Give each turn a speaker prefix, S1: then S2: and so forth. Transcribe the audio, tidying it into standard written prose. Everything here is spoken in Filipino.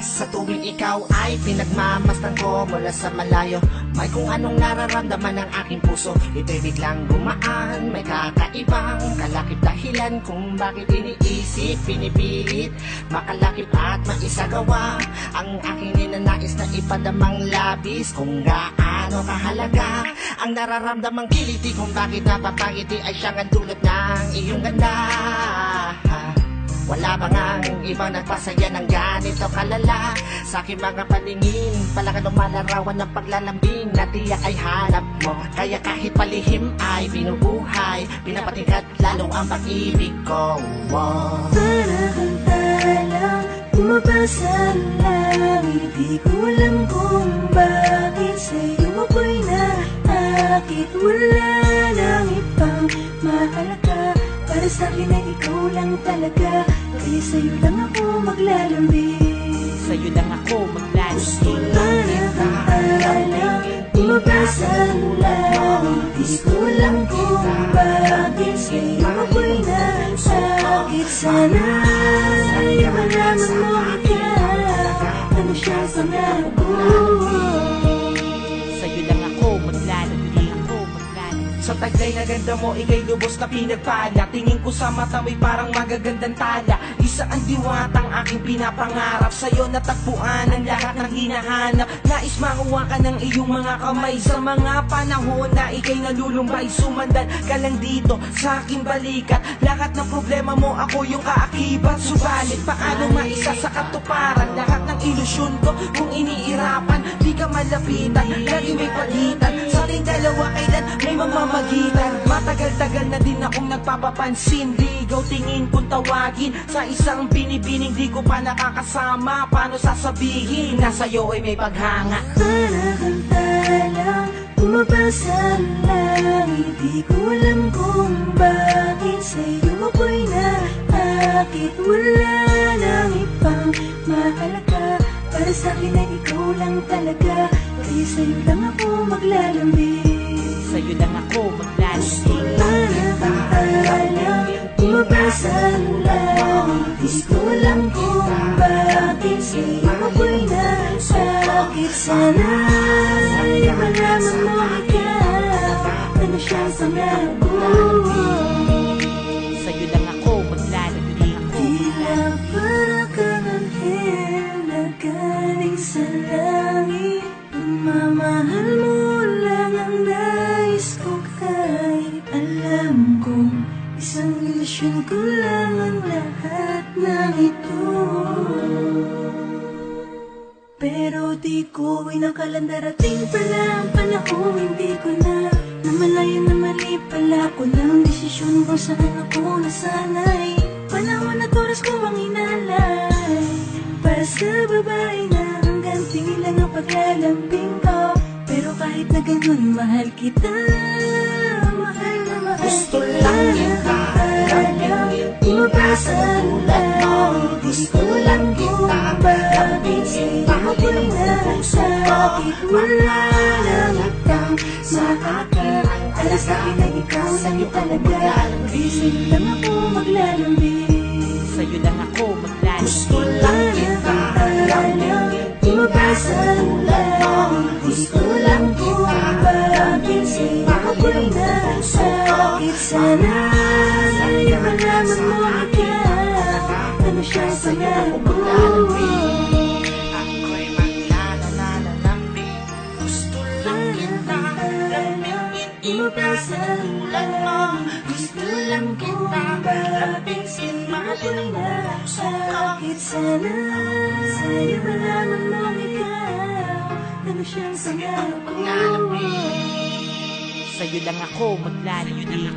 S1: Sa tuwing ikaw ay pinagmamasdan ko mula sa malayo, may kung anong nararamdaman ng aking puso. Ito'y biglang gumaan, may kakaibang kalakip dahilan kung bakit iniisip, pinipilit makalakip at maisagawa ang aking ninanais na ipadamang labis. Kung gaano kahalaga ang nararamdamang kiliti, kung bakit napapangiti ay siyang ang dulot ng iyong ganda. Wala ba ngang ibang nagpasaya ng ganito kalala? Sa aking mga paningin, palakan lumalarawan ng paglalambing na tiyak ay hanap mo. Kaya kahit palihim ay binubuhay, pinapatingkat lalo ang pag-ibig ko.
S2: Para kang talang bumabasa ang langit, di ko alam kung bakit sa'yo ako'y naakit. Wala nang ibang mahalaga, para sa'kin ay ikaw lang talaga. Kaya sa'yo lang ako maglalambing,
S3: sa'yo lang ako maglalambing.
S2: para kang talang bumabasa ang langit, di ko alam kung bakit sa'yo ako'y naakit. Sana ay malaman mo ikaw, ano siya sa pangarap ko.
S3: Sa'yo lang ako maglalambing.
S4: Sa taglay na ganda mo, ika'y lubos na pinagpala. Tingin ko sa mata mo'y parang magagandang tala. Isa ang diwatang aking pinapangarap, sa'yo natagpuan ang lahat ng hinahanap. Nais makuha ka ng iyong mga kamay sa mga panahon na ika'y nalulumbay. Sumandan ka lang dito sa aking balikat, lahat ng problema mo ako yung kaakibat. Subalit paano maisa sa katuparan lahat ng ilusyon ko kung iniirapan? Di ka malapitan, lagi may pagitan sa ating dalawa, kailan may mamamagitan. Matagal-tagal na din akong nagpapapansin, ligaw tingin kung tawagin sa isang binibining di ko pa nakakasama. Paano sasabihin na sa'yo ay may paghanga?
S2: Para kang talang bumabasa ang langit, di ko alam kung bakit sa'yo ako'y naakit. Wala nang ibang mahalaga, para sa'kin ay ikaw lang talaga. Kaya sa'yo lang ako maglalambing,
S3: Sa'yo lang ako maglalambing.
S2: para kang talang bumabasa ang langit, di ko alam kung bakit sa'yo ako'y naakit. Sana ay malaman mo ikaw, ano siyang pangarap ko.
S3: Sa'yo lang ako maglalambing.
S2: Tila para kang anghel na galing sa langit, pagmamahal mo lang ang nais ko. Kahit alam kong isang ilusyon ko lang ang lahat ng ito, pero di ko inakalang darating pala ang panahon. Hindi ko na namalayan na mali pala ko ng desisyon kung saan ako nasanay. Panahon at oras ko ang inalay para sa babae na hanggang lang ang paglalambing ko. Pero kahit na ganun, mahal kita, mahal na mahal.
S1: Gusto lang kita lambingin,
S2: Bumabasa ang langit, gusto lang kita lambingin. Ako'y nasakit, wala nang ibang makakit. Para sa'kin ay ikaw lang talaga. Kaya sa'yo lang ako maglalambing,
S3: Sa'yo lang ako maglalambing.
S1: gusto lang kita lambingin.
S2: bumabasa ang langit, gusto lang kita lambingin. Ako'y nasakit, sana ay malaman mo ikaw, ano siya sa pangarap ko.
S1: Ako'y maglalambing, gusto lang kita lambingin. Ibasa tulad mo, gusto lang kita lambingin. Mahalin mo ang puso ko.
S2: Bakit sana sa'yo malaman mo ikaw, ano siyang pangarap ko.
S1: Maglalambing,
S3: Sa'yo lang ako maglalambing.